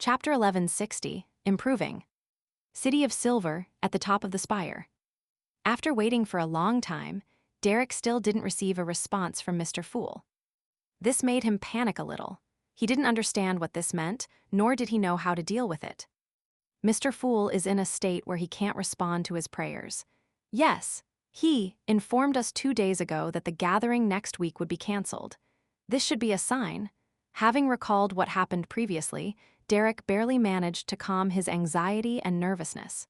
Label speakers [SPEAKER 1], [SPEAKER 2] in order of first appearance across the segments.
[SPEAKER 1] Chapter 1160, Improving. City of Silver, at the top of the spire. After waiting for a long time, Derek still didn't receive a response from Mr. Fool. This made him panic a little. He didn't understand what this meant, nor did he know how to deal with it. Mr. Fool is in a state where he can't respond to his prayers. Yes, he informed us 2 days ago that the gathering next week would be cancelled. This should be a sign. Having recalled what happened previously, Derek barely managed to calm his anxiety and nervousness.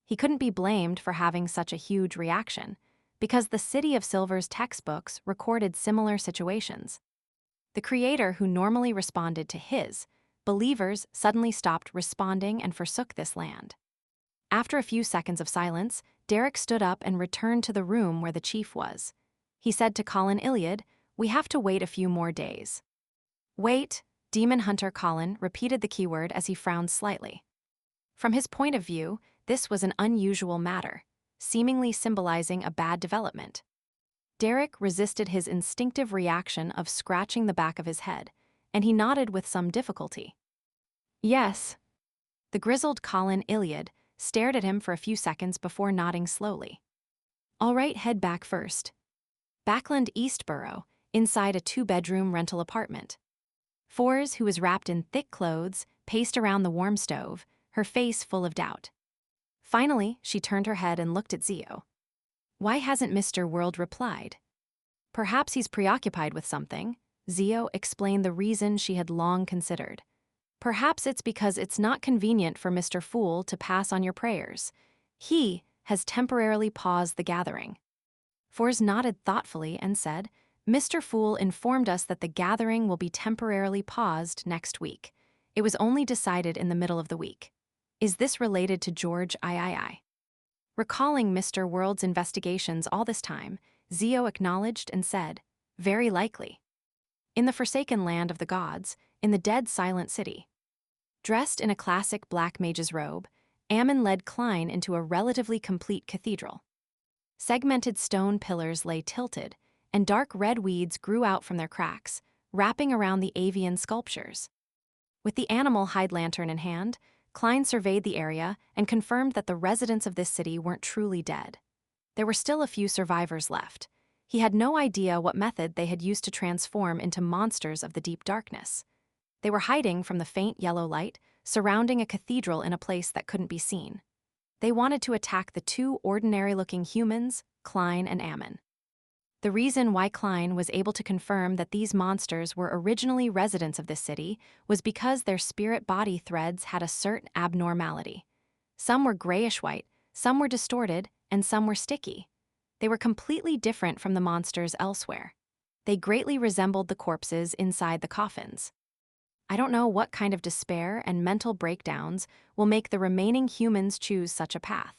[SPEAKER 1] He couldn't be blamed for having such a huge reaction, because the City of Silver's textbooks recorded similar situations. The creator who normally responded to his believers suddenly stopped responding and forsook this land. After a few seconds of silence, Derek stood up and returned to the room where the chief was. He said to Colin Iliad, "We have to wait a few more days." "Wait," Demon Hunter Colin repeated the keyword as he frowned slightly. From his point of view, this was an unusual matter, seemingly symbolizing a bad development. Derek resisted his instinctive reaction of scratching the back of his head, and he nodded with some difficulty. "Yes." The grizzled Colin Iliad stared at him for a few seconds before nodding slowly. "All right, head back first." Backland Eastborough, inside a 2-bedroom rental apartment. Fours, who was wrapped in thick clothes, paced around the warm stove, her face full of doubt. Finally, she turned her head and looked at Zio. Why hasn't Mr. World replied? Perhaps he's preoccupied with something. Zio explained the reason she had long considered. Perhaps it's because it's not convenient for Mr. Fool to pass on your prayers. He has temporarily paused the gathering. Fours nodded thoughtfully and said, "Mr. Fool informed us that the gathering will be temporarily paused next week. It was only decided in the middle of the week. Is this related to George III?" Recalling Mr. World's investigations all this time, Zio acknowledged and said, "Very likely." In the forsaken land of the gods, in the dead silent city. Dressed in a classic black mage's robe, Ammon led Klein into a relatively complete cathedral. Segmented stone pillars lay tilted, and dark red weeds grew out from their cracks, wrapping around the avian sculptures. With the animal hide lantern in hand, Klein surveyed the area and confirmed that the residents of this city weren't truly dead. There were still a few survivors left. He had no idea what method they had used to transform into monsters of the deep darkness. They were hiding from the faint yellow light, surrounding a cathedral in a place that couldn't be seen. They wanted to attack the 2 ordinary-looking humans, Klein and Ammon. The reason why Klein was able to confirm that these monsters were originally residents of this city was because their spirit-body threads had a certain abnormality. Some were grayish-white, some were distorted, and some were sticky. They were completely different from the monsters elsewhere. They greatly resembled the corpses inside the coffins. I don't know what kind of despair and mental breakdowns will make the remaining humans choose such a path.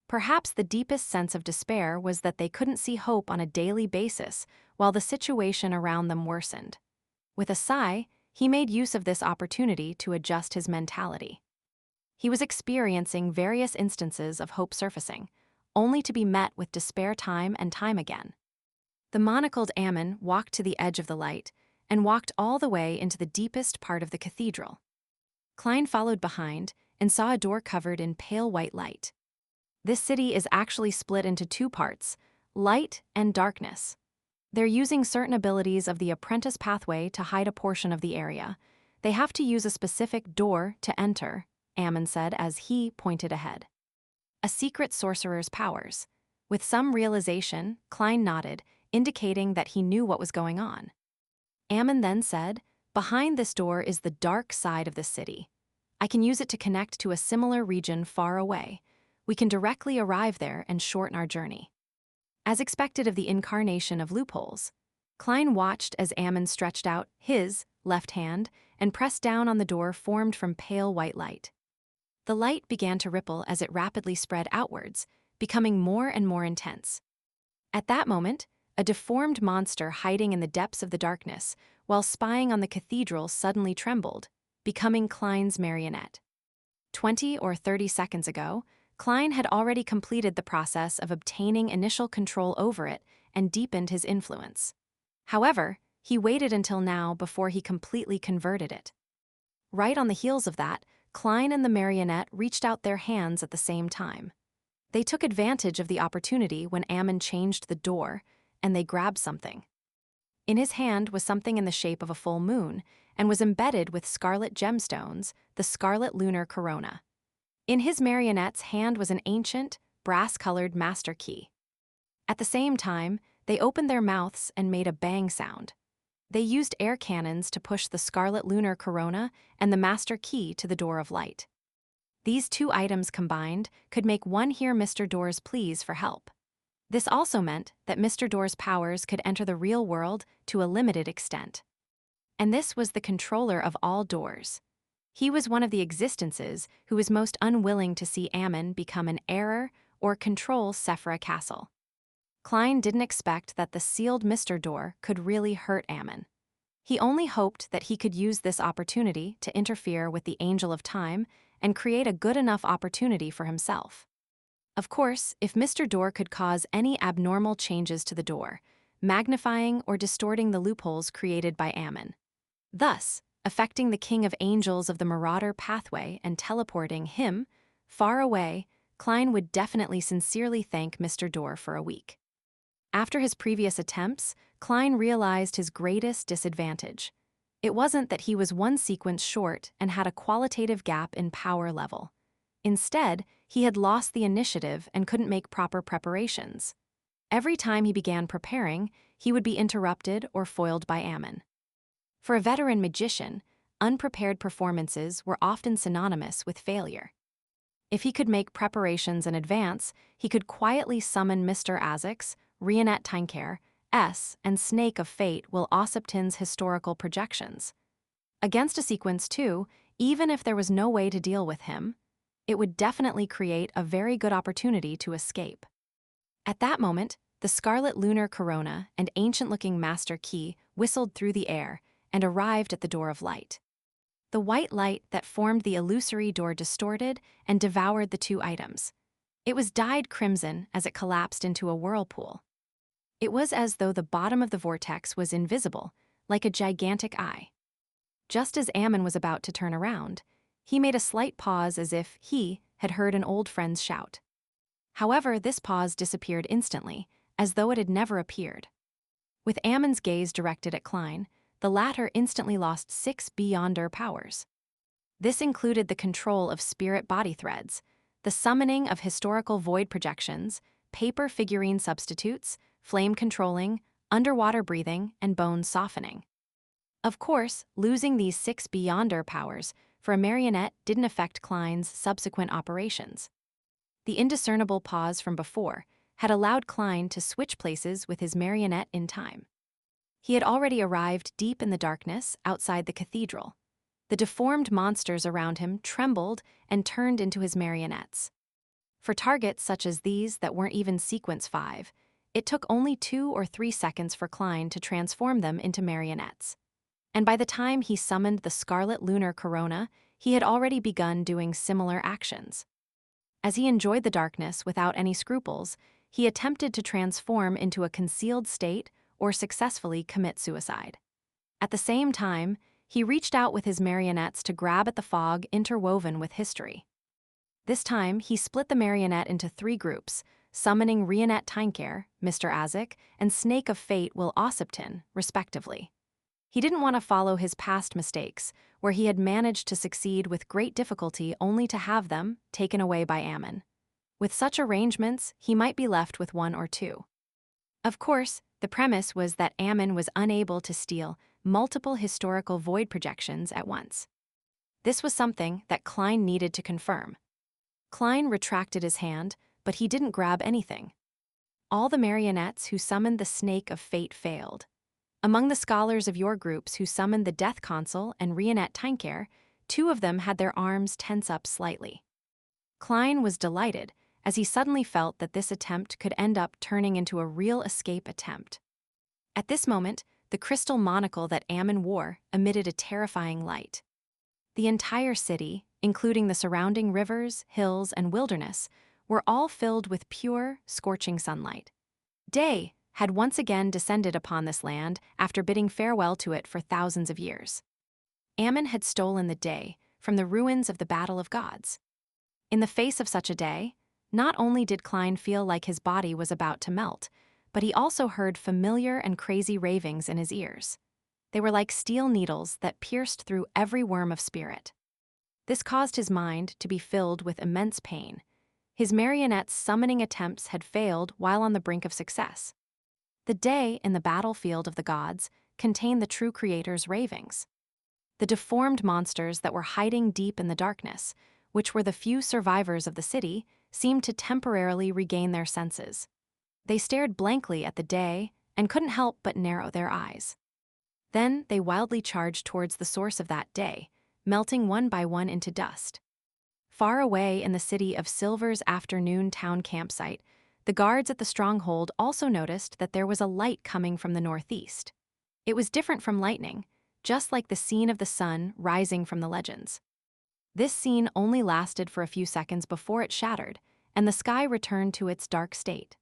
[SPEAKER 1] Perhaps the deepest sense of despair was that they couldn't see hope on a daily basis while the situation around them worsened. With a sigh, he made use of this opportunity to adjust his mentality. He was experiencing various instances of hope surfacing, only to be met with despair time and time again. The monocled Ammon walked to the edge of the light and walked all the way into the deepest part of the cathedral. Klein followed behind and saw a door covered in pale white light. This city is actually split into 2 parts, light and darkness. They're using certain abilities of the apprentice pathway to hide a portion of the area. They have to use a specific door to enter, Ammon said as he pointed ahead. A secret sorcerer's powers. With some realization, Klein nodded, indicating that he knew what was going on. Ammon then said, "Behind this door is the dark side of the city. I can use it to connect to a similar region far away. We can directly arrive there and shorten our journey." As expected of the incarnation of loopholes, Klein watched as Ammon stretched out his left hand and pressed down on the door formed from pale white light. The light began to ripple as it rapidly spread outwards, becoming more and more intense. At that moment, a deformed monster hiding in the depths of the darkness while spying on the cathedral suddenly trembled, becoming Klein's marionette. 20 or 30 seconds ago, Klein had already completed the process of obtaining initial control over it and deepened his influence. However, he waited until now before he completely converted it. Right on the heels of that, Klein and the marionette reached out their hands at the same time. They took advantage of the opportunity when Ammon changed the door, and they grabbed something. In his hand was something in the shape of a full moon, and was embedded with scarlet gemstones, the scarlet lunar corona. In his marionette's hand was an ancient, brass-colored master key. At the same time, they opened their mouths and made a bang sound. They used air cannons to push the scarlet lunar corona and the master key to the door of light. These two items combined could make one hear Mr. Door's pleas for help. This also meant that Mr. Door's powers could enter the real world to a limited extent. And this was the controller of all doors. He was one of the existences who was most unwilling to see Ammon become an heir or control Sephra Castle. Klein didn't expect that the sealed Mr. Door could really hurt Ammon. He only hoped that he could use this opportunity to interfere with the Angel of Time and create a good enough opportunity for himself. Of course, if Mr. Door could cause any abnormal changes to the door, magnifying or distorting the loopholes created by Ammon, thus affecting the King of Angels of the Marauder pathway and teleporting him far away, Klein would definitely sincerely thank Mr. Door for a week. After his previous attempts, Klein realized his greatest disadvantage. It wasn't that he was one sequence short and had a qualitative gap in power level. Instead, he had lost the initiative and couldn't make proper preparations. Every time he began preparing, he would be interrupted or foiled by Ammon. For a veteran magician, unprepared performances were often synonymous with failure. If he could make preparations in advance, he could quietly summon Mr. Azix, Rionette Tinker, and Snake of Fate Will Ossipton's historical projections. Against a sequence too, even if there was no way to deal with him, it would definitely create a very good opportunity to escape. At that moment, the scarlet lunar corona and ancient-looking master key whistled through the air and arrived at the door of light. The white light that formed the illusory door distorted and devoured the two items. It was dyed crimson as it collapsed into a whirlpool. It was as though the bottom of the vortex was invisible, like a gigantic eye. Just as Ammon was about to turn around, he made a slight pause as if he had heard an old friend's shout. However, this pause disappeared instantly, as though it had never appeared. With Ammon's gaze directed at Klein, the latter instantly lost 6 Beyonder powers. This included the control of spirit body threads, the summoning of historical void projections, paper figurine substitutes, flame controlling, underwater breathing, and bone softening. Of course, losing these 6 Beyonder powers for a marionette didn't affect Klein's subsequent operations. The indiscernible pause from before had allowed Klein to switch places with his marionette in time. He had already arrived deep in the darkness outside the cathedral. The deformed monsters around him trembled and turned into his marionettes. For targets such as these that weren't even sequence 5, it took only 2 or 3 seconds for Klein to transform them into marionettes. And by the time he summoned the scarlet lunar corona, he had already begun doing similar actions. As he enjoyed the darkness without any scruples, he attempted to transform into a concealed state or successfully commit suicide. At the same time, he reached out with his marionettes to grab at the fog interwoven with history. This time, he split the marionette into 3 groups, summoning Rionette Tinker, Mr. Azix, and Snake of Fate Will Ossipton, respectively. He didn't want to follow his past mistakes, where he had managed to succeed with great difficulty only to have them taken away by Ammon. With such arrangements, he might be left with 1 or 2. Of course, the premise was that Ammon was unable to steal multiple historical void projections at once. This was something that Klein needed to confirm. Klein retracted his hand, but he didn't grab anything. All the marionettes who summoned the Snake of Fate failed. Among the scholars of your groups who summoned the Death Consul and Rionette Tinker, 2 of them had their arms tense up slightly. Klein was delighted, as he suddenly felt that this attempt could end up turning into a real escape attempt. At this moment, the crystal monocle that Ammon wore emitted a terrifying light. The entire city, including the surrounding rivers, hills, and wilderness, were all filled with pure, scorching sunlight. Day had once again descended upon this land after bidding farewell to it for thousands of years. Ammon had stolen the day from the ruins of the Battle of Gods. In the face of such a day, not only did Klein feel like his body was about to melt, but he also heard familiar and crazy ravings in his ears. They were like steel needles that pierced through every worm of spirit. This caused his mind to be filled with immense pain. His marionette's summoning attempts had failed while on the brink of success. The day in the battlefield of the gods contained the true creator's ravings. The deformed monsters that were hiding deep in the darkness, which were the few survivors of the city, seemed to temporarily regain their senses. They stared blankly at the day and couldn't help but narrow their eyes. Then they wildly charged towards the source of that day, melting one by one into dust. Far away in the city of Silver's afternoon town campsite, the guards at the stronghold also noticed that there was a light coming from the northeast. It was different from lightning, just like the scene of the sun rising from the legends. This scene only lasted for a few seconds before it shattered, and the sky returned to its dark state.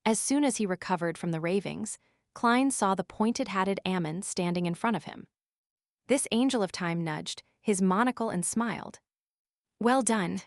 [SPEAKER 1] As soon as he recovered from the ravings, Klein saw the pointed-hatted Ammon standing in front of him. This angel of time nudged his monocle and smiled. "Well done,